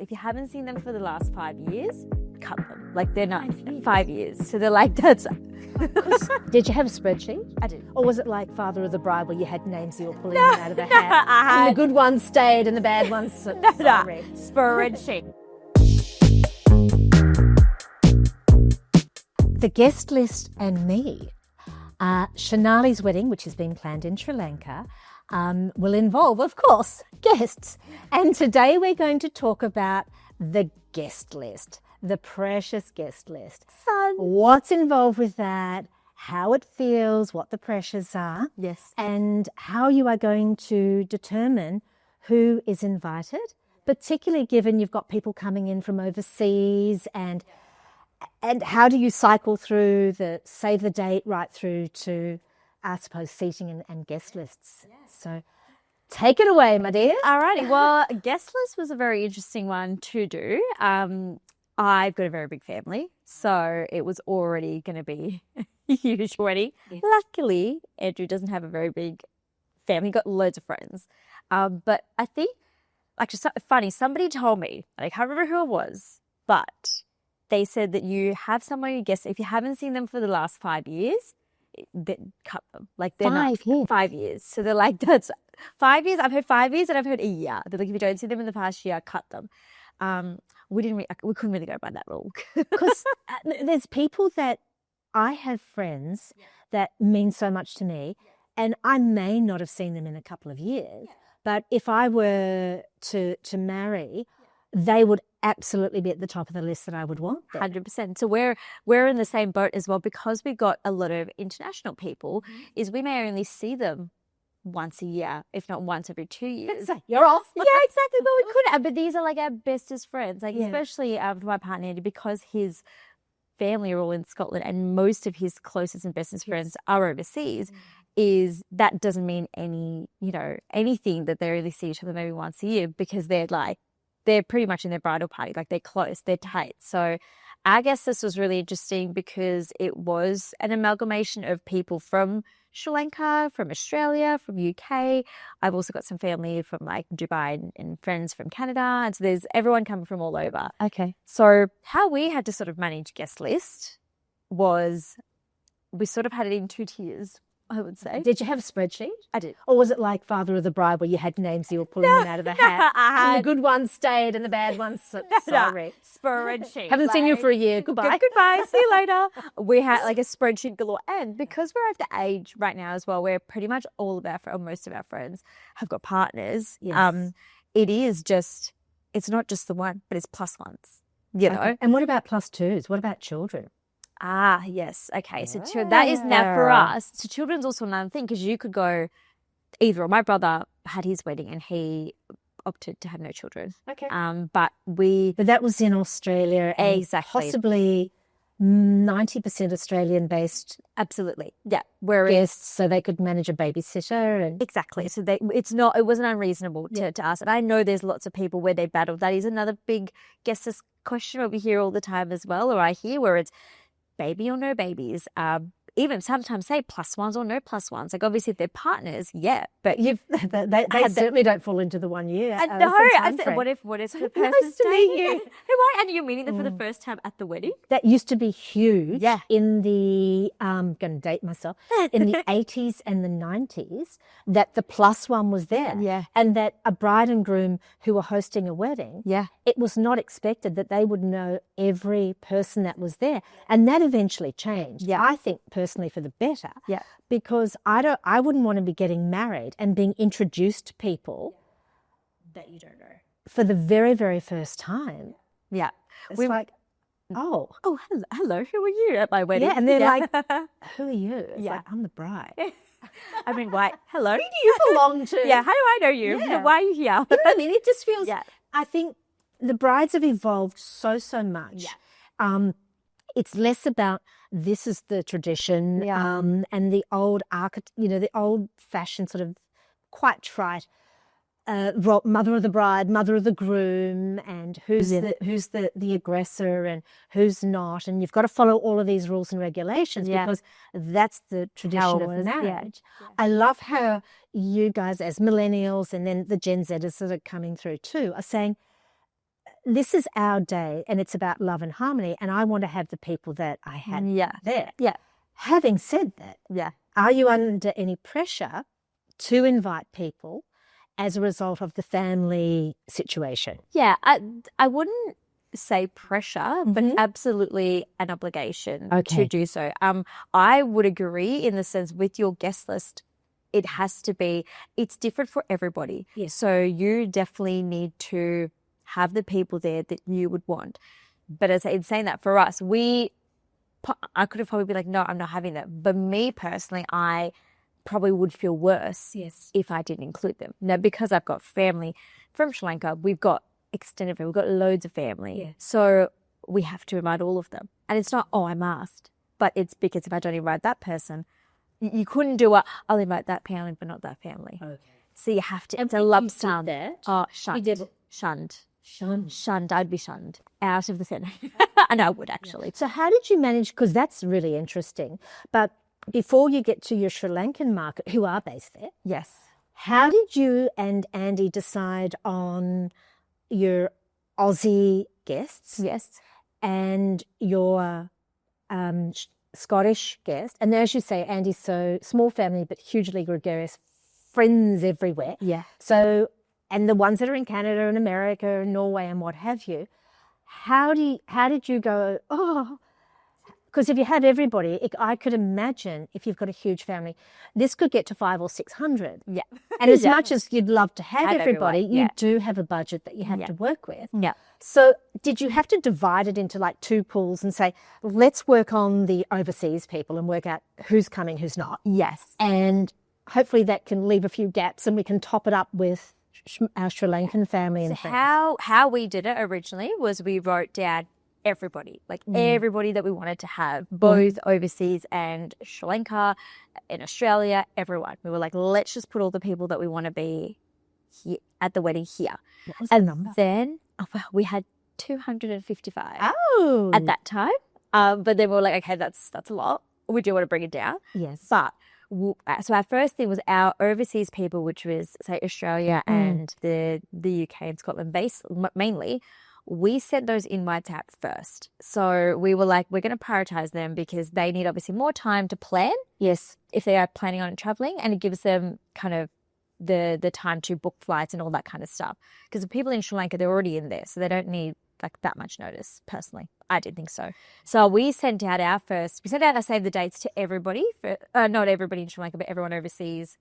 if you haven't seen them for the last 5 years, cut them. Like they're not 5 years. So they're like, that's... Did you have a spreadsheet? I did. Or was it like Father of the Bride where you had names you were pulling out of the hat? I had... And the good ones stayed and the bad ones... Sorry. Spreadsheet. The guest list and me. Shenali's wedding, which has been planned in Sri Lanka, will involve, of course, guests. And today we're going to talk about the guest list, the precious guest list. Fun. What's involved with that, how it feels, what the pressures are, Yes. and how you are going to determine who is invited, particularly given you've got people coming in from overseas and how do you cycle through the save the date right through to, I suppose, seating and guest lists. Yes. So take it away, my dear. Alrighty. Well, guest list was a very interesting one to do. I've got a very big family, so it was already going to be a huge wedding. Yes. Luckily, Andrew doesn't have a very big family. He's got loads of friends. But I think, actually, funny, somebody told me, I can't remember who it was, but they said that you have someone you guess, if you haven't seen them for the last 5 years, then cut them. Like they're 5 years. 5 years. So they're like, that's 5 years. I've heard 5 years and I've heard a year. They're like, if you don't see them in the past year, cut them. We couldn't really go by that rule. Because there's people that I have friends that mean so much to me, and I may not have seen them in a couple of years, but if I were to marry, they would absolutely be at the top of the list that I would want. 100%. So we're in the same boat as well, because we got a lot of international people. Is we may only see them once a year, if not once every 2 years. You're off. Yeah, exactly. But we couldn't. But these are like our bestest friends. Like especially my partner Andy, because his family are all in Scotland and most of his closest and bestest friends are overseas. Is that doesn't mean anything that they only see each other maybe once a year, because they're pretty much in their bridal party, like they're close, they're tight. So I guess this was really interesting because it was an amalgamation of people from Sri Lanka, from Australia, from UK. I've also got some family from like Dubai and friends from Canada. And so there's everyone coming from all over. Okay. So how we had to sort of manage guest list was we sort of had it in 2 tiers, I would say. Did you have a spreadsheet? I did. Or was it like Father of the Bride where you had names you were pulling them out of the hat? And the good ones stayed and the bad ones, sorry. Spreadsheet. Haven't seen you for a year. Goodbye. Goodbye. See you later. We had like a spreadsheet galore. And because we're at the age right now as well, where pretty much all of our, or most of our friends have got partners. Yes. It is just, it's not just the one, but it's plus ones, you know. And what about plus twos? What about children? Ah, yes. Okay. So that is now for us. So children's also another thing, because you could go either, or my brother had his wedding and he opted to have no children. Okay. But that was in Australia. And exactly. Possibly 90% Australian based. Absolutely. Yeah. Whereas guests, so they could manage a babysitter. And exactly. So it wasn't unreasonable to us. And I know there's lots of people where they battle. That is another big guest list question we hear all the time as well, or I hear, where it's baby or no babies, even sometimes say plus ones or no plus ones. Like obviously if they're partners, but they certainly don't fall into the 1 year. I know. I said, what if the person's meet you? Who are, and you're meeting them for the first time at the wedding? That used to be huge in the, I'm going to date myself, in the 80s and the 90s, that the plus one was there. Yeah. And that a bride and groom who were hosting a wedding, it was not expected that they would know every person that was there. And that eventually changed. Yeah. I think personally for the better. Yeah. Because I wouldn't want to be getting married and being introduced to people that you don't know for the very, very first time. Yeah. It's like, oh, hello, who are you at my wedding? Yeah, and they're like, who are you? It's like, I'm the bride. I mean, why? Hello. Who do you belong to? Yeah, how do I know you? Yeah. Why are you here? You know what I mean? It just feels, I think the brides have evolved so much. Yeah. It's less about this is the tradition and the old the old-fashioned sort of quite trite mother of the bride, mother of the groom, and who's the aggressor and who's not, and you've got to follow all of these rules and regulations because that's the tradition of marriage. Yeah. I love how you guys as millennials and then the Gen Zers that are coming through too are saying this is our day and it's about love and harmony, and I want to have the people that I had there. Yeah. Having said that, are you under any pressure to invite people as a result of the family situation? Yeah, I wouldn't say pressure, but absolutely an obligation to do so. I would agree in the sense with your guest list, it has to be, it's different for everybody. Yes. So you definitely need to have the people there that you would want. But as in saying that, for us, I could have probably been like, no, I'm not having that. But me personally, I probably would feel worse if I didn't include them. Now, because I've got family from Sri Lanka, we've got extended family, we've got loads of family. Yeah. So we have to invite all of them. And it's not, I'm asked. But it's because if I don't invite that person, you couldn't do I'll invite that family, but not that family. Okay. So you have to, And it's a lump sum. Shunned. We did shunned. Shunned. I'd be shunned out of the family. And I would actually. So how did you manage, because that's really interesting, but before you get to your Sri Lankan market, who are based there, Yes. how did you and Andy decide on your Aussie guests Yes. and your Scottish guest? And as you say, Andy's so small family but hugely gregarious, friends everywhere. Yeah. So, and the ones that are in Canada and America and Norway and what have you, how did you go, because if you have everybody, I could imagine if you've got a huge family, this could get to 500 or 600. Yeah. And as much as you'd love to have everybody, everyone, you do have a budget that you have to work with. Yeah. So did you have to divide it into like two pools and say, let's work on the overseas people and work out who's coming, who's not? Yes. And hopefully that can leave a few gaps and we can top it up with our Sri Lankan family and friends. How we did it originally was we wrote down everybody, like everybody that we wanted to have, both overseas and Sri Lanka, in Australia, everyone. We were like, let's just put all the people that we want to be here at the wedding here. What was the number? Then we had 255 Oh. at that time. But then we were like, okay, that's a lot. We do want to bring it down. Yes. But so our first thing was our overseas people, which was say Australia and the UK and Scotland based mainly. We sent those invites out first. So we were like, we're going to prioritize them because they need obviously more time to plan. Yes. If they are planning on traveling, and it gives them kind of the time to book flights and all that kind of stuff. Because the people in Sri Lanka, they're already in there, so they don't need like that much notice. Personally, I did think so. So we sent out our save the dates to everybody, not everybody in Sri Lanka, but everyone overseas,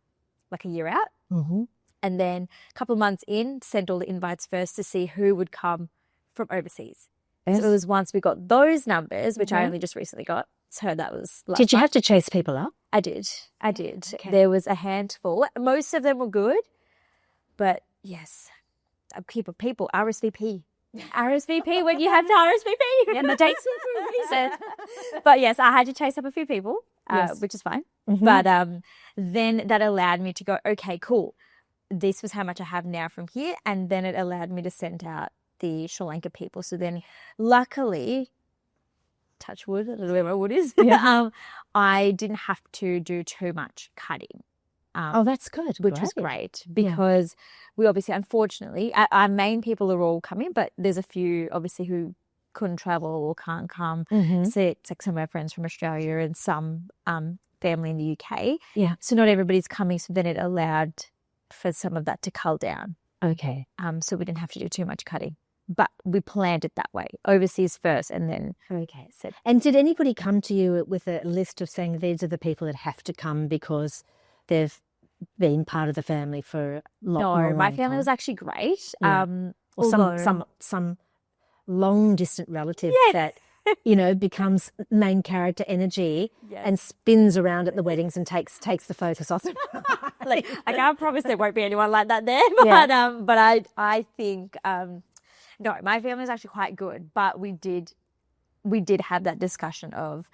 like a year out. Mm-hmm. And then a couple of months in, sent all the invites first to see who would come from overseas. Yes. So it was once we got those numbers, which I only just recently got. So that was like, Did you have to chase people up? I did. Okay. There was a handful. Most of them were good. But yes, people RSVP. RSVP when you have to RSVP. And the dates are for a reason. But yes, I had to chase up a few people, which is fine. Mm-hmm. But then that allowed me to go, okay, cool. This was how much I have now from here. And then it allowed me to send out the Sri Lanka people. So then luckily, touch wood, I don't know where my wood is, I didn't have to do too much cutting. That's good. Which was great because we obviously, unfortunately, our main people are all coming, but there's a few obviously who couldn't travel or can't come. So it's like some of our friends from Australia and some family in the UK. Yeah. So not everybody's coming. So then it allowed for some of that to cull down. Okay. So we didn't have to do too much cutting. But we planned it that way, overseas first and then. Okay. So, and did anybody come to you with a list of saying these are the people that have to come because they've been part of the family for a long my family was actually great. Yeah. Or some long distant relative that, becomes main character energy and spins around at the weddings and takes the focus off them. I can't promise there won't be anyone like that there, but I think no, my family is actually quite good, but we did have that discussion of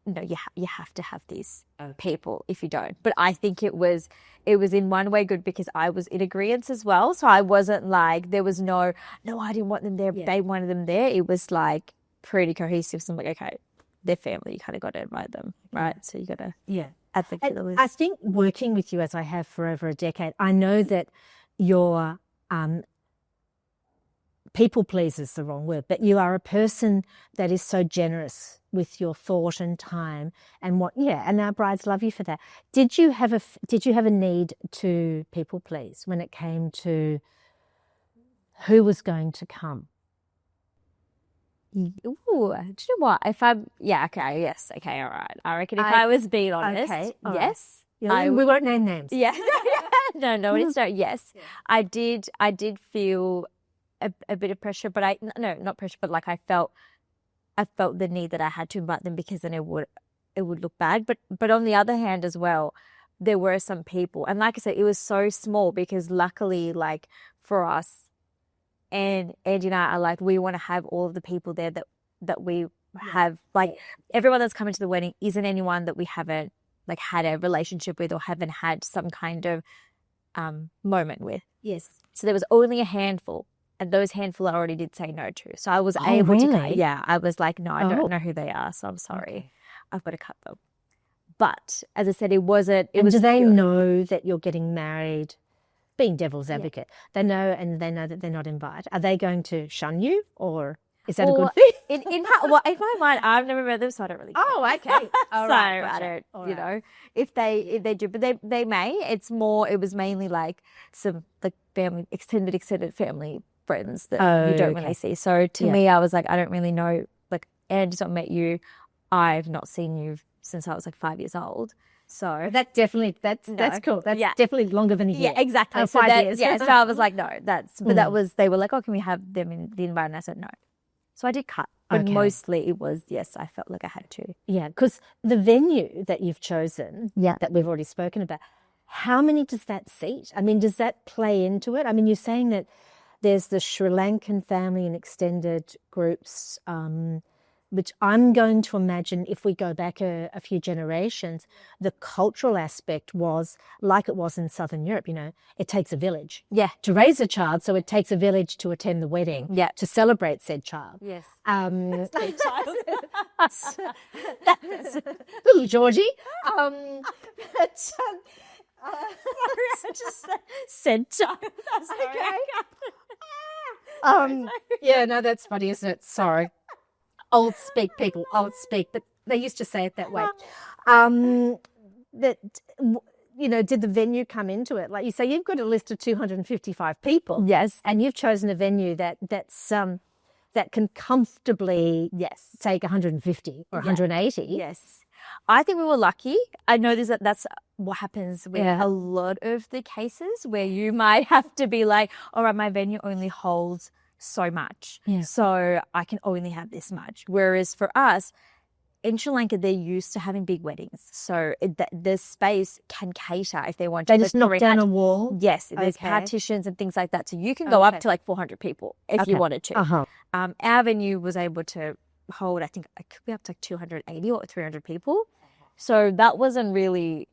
no, you have to have these people if you don't. But I think it was in one way good because I was in agreement as well. So I wasn't like there was no, I didn't want them there. Yeah. They wanted them there. It was like pretty cohesive. So I'm like, okay, they're family. You kind of got to invite them, right? So you got to advocate the list. I think working with you as I have for over a decade, I know that your people please is the wrong word, but you are a person that is so generous with your thought and time and and our brides love you for that. Did you have a need to people please when it came to who was going to come? Ooh, do you know what? If I'm, yes, okay, all right. I reckon if I was being honest, yes. Right. We won't name names. Yeah. No, it's not. Yes, yeah. I did feel a bit of pressure, but not pressure, but like I felt the need that I had to invite them because then it would look bad. But on the other hand as well, there were some people, and like I said, it was so small because luckily, like for us, and Angie and I are like, we want to have all of the people there that we have, like everyone that's coming to the wedding isn't anyone that we haven't like had a relationship with or haven't had some kind of moment with. Yes. So there was only a handful. And those handful I already did say no to. So I was able to cut. Yeah, I was like, no, I don't know who they are, so I'm sorry. Okay. I've got to cut them. But as I said, it wasn't. Do they know that you're getting married? Being devil's advocate, they know that they're not invited. Are they going to shun you, or is that a good thing? in my mind, I've never met them, so I don't really care. Oh, okay. All so right, gotcha. I don't, you know, if they do, but they may. It was mainly like some like extended family friends that you don't really see. So to me, I was like, I don't really know. Like, Andy's not met you. I've not seen you since I was like 5 years old. So that's cool. That's definitely longer than a year. Yeah, exactly. So 5 years. Yeah. So I was like, no, that was, they were like, oh, can we have them in the invite? And I said no. So I did cut. But mostly it was, yes, I felt like I had to. Yeah, because the venue that you've chosen, that we've already spoken about, how many does that seat? I mean, does that play into it? I mean, you're saying that there's the Sri Lankan family and extended groups, which I'm going to imagine if we go back a few generations, the cultural aspect was like it was in Southern Europe, you know, it takes a village to raise a child. So it takes a village to attend the wedding, to celebrate said child. Yes. Said child. Little Georgie. Sorry, I just said child. Okay. Yeah, no, that's funny, isn't it? Sorry. Old speak, people, old speak. But they used to say it that way. Did the venue come into it? Like you say, you've got a list of 255 people. Yes. And you've chosen a venue that can comfortably take 150 or 180. Yes. I think we were lucky. I know that's what happens with a lot of the cases where you might have to be like, all right, my venue only holds so much. Yeah. So I can only have this much. Whereas for us, in Sri Lanka, they're used to having big weddings. So the space can cater if they want to. They just knock down a wall? Yes. There's partitions and things like that. So you can go up to like 400 people if you wanted to. Uh-huh. Our venue was able to hold, I think it could be up to like 280 or 300 people. So that wasn't really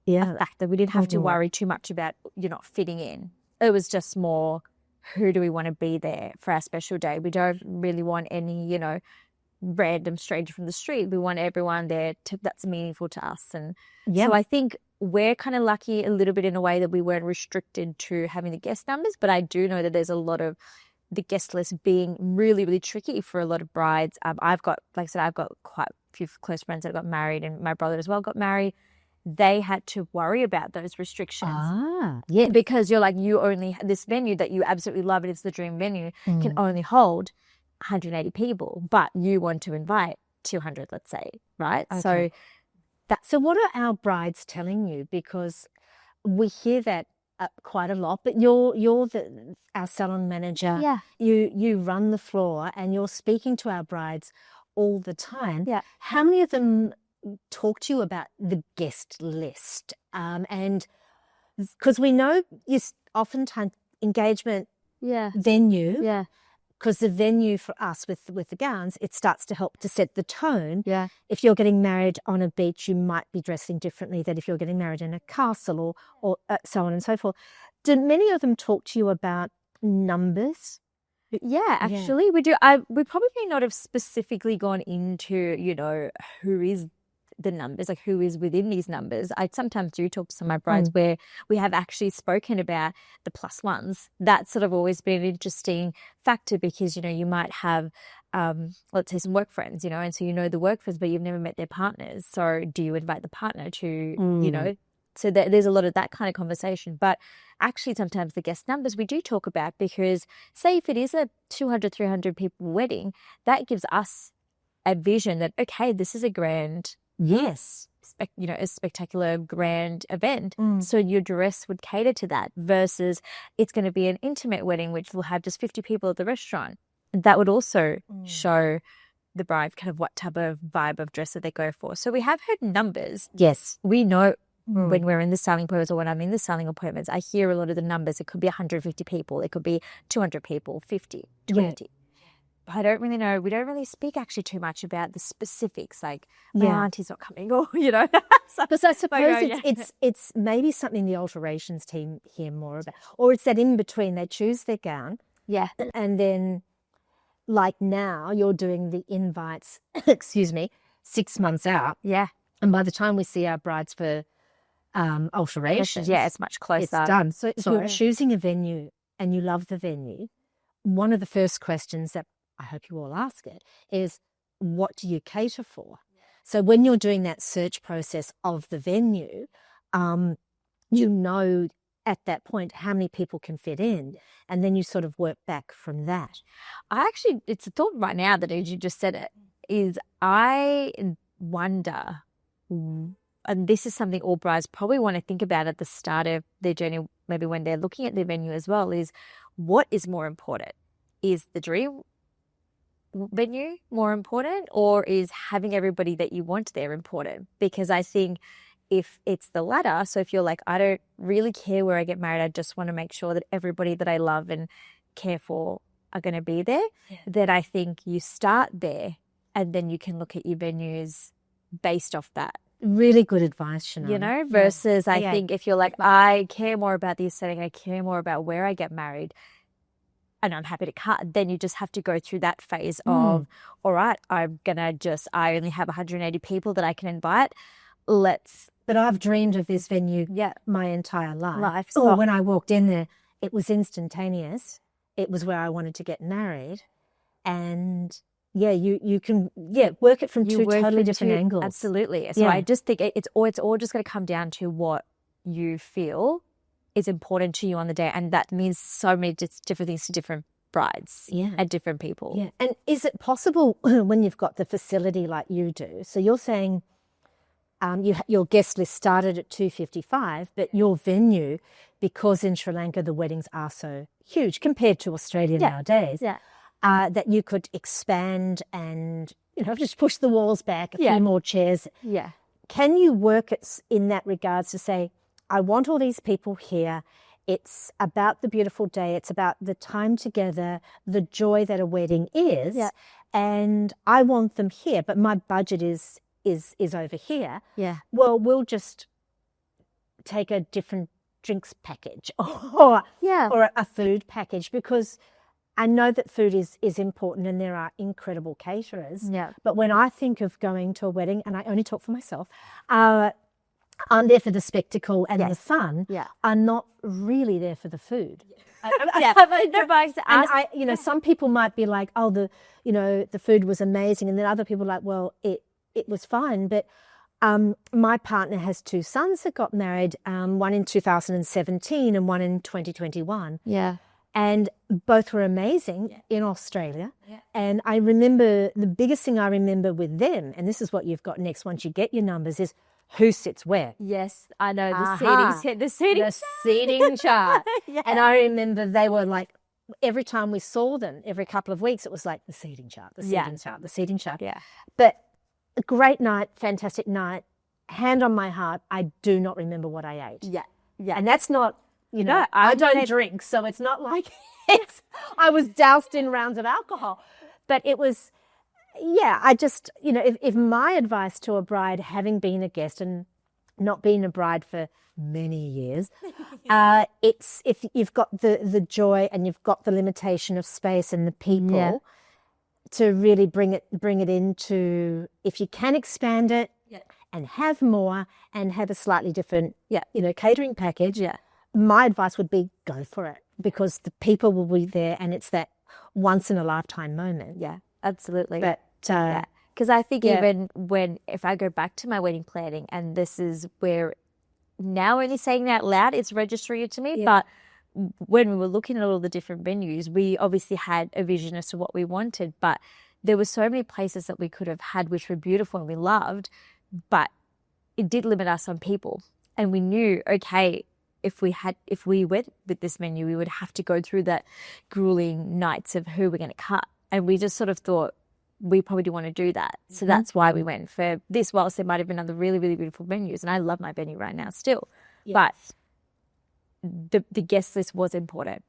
a factor. We didn't have to worry too much about you're not fitting in. It was just more, who do we want to be there for our special day? We don't really want any, random stranger from the street. We want everyone there that's meaningful to us. And so I think we're kind of lucky a little bit in a way that we weren't restricted to having the guest numbers, but I do know that there's a lot of the guest list being really, really tricky for a lot of brides. I've got quite a few close friends that got married, and my brother as well got married. They had to worry about those restrictions. Because you're like, you only, this venue that you absolutely love, and it's the dream venue, can only hold 180 people, but you want to invite 200, let's say, right? Okay. So what are our brides telling you? Because we hear that quite a lot, but you're our salon manager. Yeah. You run the floor and you're speaking to our brides all the time. Yeah. How many of them talk to you about the guest list? And because we know you oftentimes engagement venue. Yeah. Because the venue for us with the gowns, it starts to help to set the tone. Yeah. If you're getting married on a beach, you might be dressing differently than if you're getting married in a castle or so on and so forth. Do many of them talk to you about numbers? Yeah, actually we do. We probably not have specifically gone into, who is the numbers, like who is within these numbers. I sometimes do talk to some of my brides where we have actually spoken about the plus ones. That's sort of always been an interesting factor because, you might have, let's say, some work friends, and so the work friends, but you've never met their partners. So do you invite the partner to, so there's a lot of that kind of conversation. But actually sometimes the guest numbers we do talk about because say if it is a 200, 300 people wedding, that gives us a vision that, okay, this is a grand, a spectacular grand event. So your dress would cater to that versus it's going to be an intimate wedding, which will have just 50 people at the restaurant. That would also show the bride kind of what type of vibe of dress that they go for. So we have heard numbers. Yes. We know when we're in the styling appointments or when I'm in the styling appointments, I hear a lot of the numbers. It could be 150 people. It could be 200 people, 50, 20. Yeah. But I don't really know. We don't really speak actually too much about the specifics, like my auntie's not coming or, Because I suppose it's maybe something the alterations team hear more about. Or it's that in between. They choose their gown. Yeah. And then like now you're doing the invites, 6 months out. Yeah. And by the time we see our brides for alterations, it's much closer. It's done. So if you're choosing a venue and you love the venue, one of the first questions that I hope you all ask it is, what do you cater for? So when you're doing that search process of the venue, at that point how many people can fit in, and then you sort of work back from that. It's a thought right now that as you just said it, is I wonder, and this is something all brides probably want to think about at the start of their journey, maybe when they're looking at their venue as well, is what is more important? Is the dream venue more important, or is having everybody that you want there important? Because I think if it's the latter, so if you're like, I don't really care where I get married, I just want to make sure that everybody that I love and care for are going to be there, then I think you start there and then you can look at your venues based off that. Really good advice, Shenali. Versus I think if you're like, I care more about the aesthetic, I care more about where I get married, and I'm happy to cut, then you just have to go through that phase of, all right, I only have 180 people that I can invite. But I've dreamed of this venue my entire life. So when I walked in there, it was instantaneous. It was where I wanted to get married. And you can work it from two totally different angles. Absolutely. So I just think it's all just going to come down to what you feel is important to you on the day, and that means so many different things to different brides and different people. Yeah. And is it possible when you've got the facility like you do? So you're saying your guest list started at 255, but your venue, because in Sri Lanka the weddings are so huge compared to Australia nowadays, that you could expand and just push the walls back, a few more chairs. Yeah. Can you work it in that regards to say, I want all these people here. It's about the beautiful day. It's about the time together, the joy that a wedding is, and I want them here. But my budget is over here. Yeah. Well, we'll just take a different drinks package or a food package, because I know that food is important and there are incredible caterers. Yeah. But when I think of going to a wedding, and I only talk for myself, I'm there for the spectacle and the sun. I'm not really there for the food. Some people might be like, oh, the food was amazing, and then other people are like, well, it was fine. But my partner has two sons that got married, one in 2017 and one in 2021. Yeah. And both were amazing in Australia. Yeah. And I remember, the biggest thing I remember with them, and this is what you've got next once you get your numbers, is who sits where. Yes, I know, the seating chart. And I remember they were like, every time we saw them, every couple of weeks, it was like the seating chart, the seating chart. Yeah. But a great night, fantastic night, hand on my heart, I do not remember what I ate. Yeah. And that's not, I don't drink, so it's not like I was doused in rounds of alcohol. But it was, I just, if my advice to a bride, having been a guest and not being a bride for many years, it's if you've got the joy and you've got the limitation of space and the people to really bring it into, if you can expand it and have more and have a slightly different, catering package, my advice would be go for it, because the people will be there and it's that once in a lifetime moment. Yeah, absolutely. But because I think even if I go back to my wedding planning, and this is where now only saying that out loud, it's registering to me. But when we were looking at all the different venues, we obviously had a vision as to what we wanted, but there were so many places that we could have had which were beautiful and we loved, but it did limit us on people. And we knew, okay, if we went with this menu, we would have to go through that grueling nights of who we're going to cut. And we just sort of thought we probably didn't want to do that. So that's why we went for this, whilst there might have been other really, really beautiful venues. And I love my venue right now still. But the guest list was important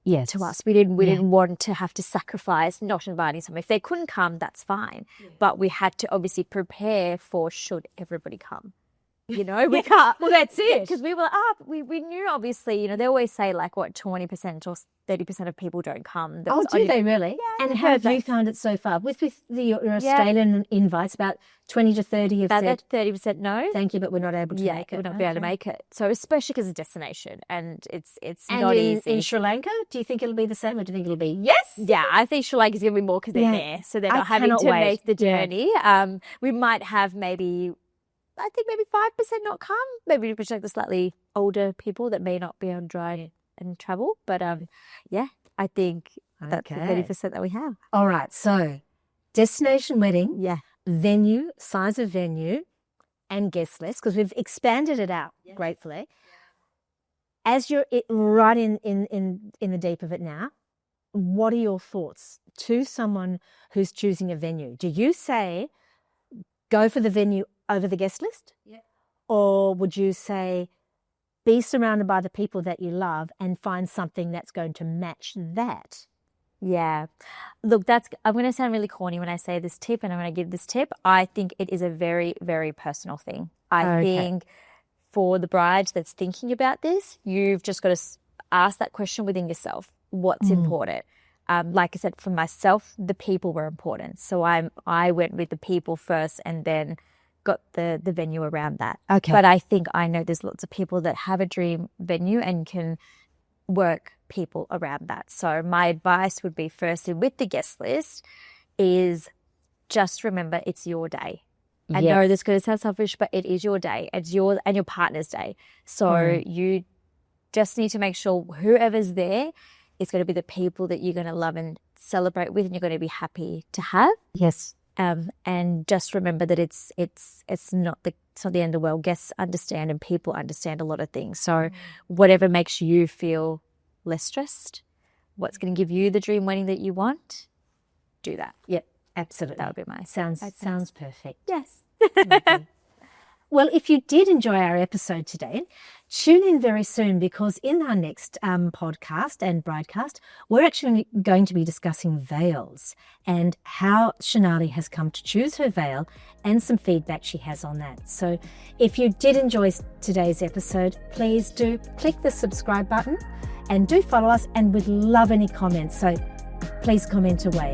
to us. We didn't want to have to sacrifice not inviting someone. If they couldn't come, that's fine. But we had to obviously prepare for should everybody come. We can't. Well, that's it. Because we were up. We knew, obviously, they always say 20% or 30% of people don't come. Oh, do they really? Yeah. And how have you found it so far? With your Australian invites, about 20 to 30 have said 30% no. Thank you, but we're not able to make it. We're not able to make it. So especially because it's a destination and it's and not easy. In Sri Lanka, do you think it'll be the same, or do you think it'll be yes? Yeah, I think Sri Lanka's going to be more because they're there. So they're not having to make the journey. We might have maybe 5% not come. Maybe protect the slightly older people that may not be able to drive and travel. But I think that's the 30% that we have. All right. So destination wedding, venue, size of venue, and guest list, because we've expanded it out gratefully. As you're right in the deep of it now, what are your thoughts to someone who's choosing a venue? Do you say go for the venue over the guest list? Yeah. Or would you say be surrounded by the people that you love and find something that's going to match that? Yeah. Look, I'm going to sound really corny when I say this tip, and I'm going to give this tip. I think it is a very, very personal thing. I think for the bride that's thinking about this, you've just got to ask that question within yourself. What's important? Like I said, for myself, the people were important. So I went with the people first and then got the venue around that. Okay. But I know there's lots of people that have a dream venue and can work people around that. So my advice would be, firstly, with the guest list, is just remember it's your day. I know this is going to sound selfish, but it is your day. It's your and your partner's day. So you just need to make sure whoever's there is going to be the people that you're going to love and celebrate with, and you're going to be happy to have. Yes. And just remember that it's not the end of the world. Guests understand and people understand a lot of things. So whatever makes you feel less stressed, what's going to give you the dream wedding that you want, do that. Yep, absolutely. That would be my sounds perfect. Yes. Well, if you did enjoy our episode today, tune in very soon, because in our next podcast and broadcast, we're actually going to be discussing veils and how Shenali has come to choose her veil and some feedback she has on that. So if you did enjoy today's episode, please do click the subscribe button and do follow us, and we'd love any comments. So please comment away.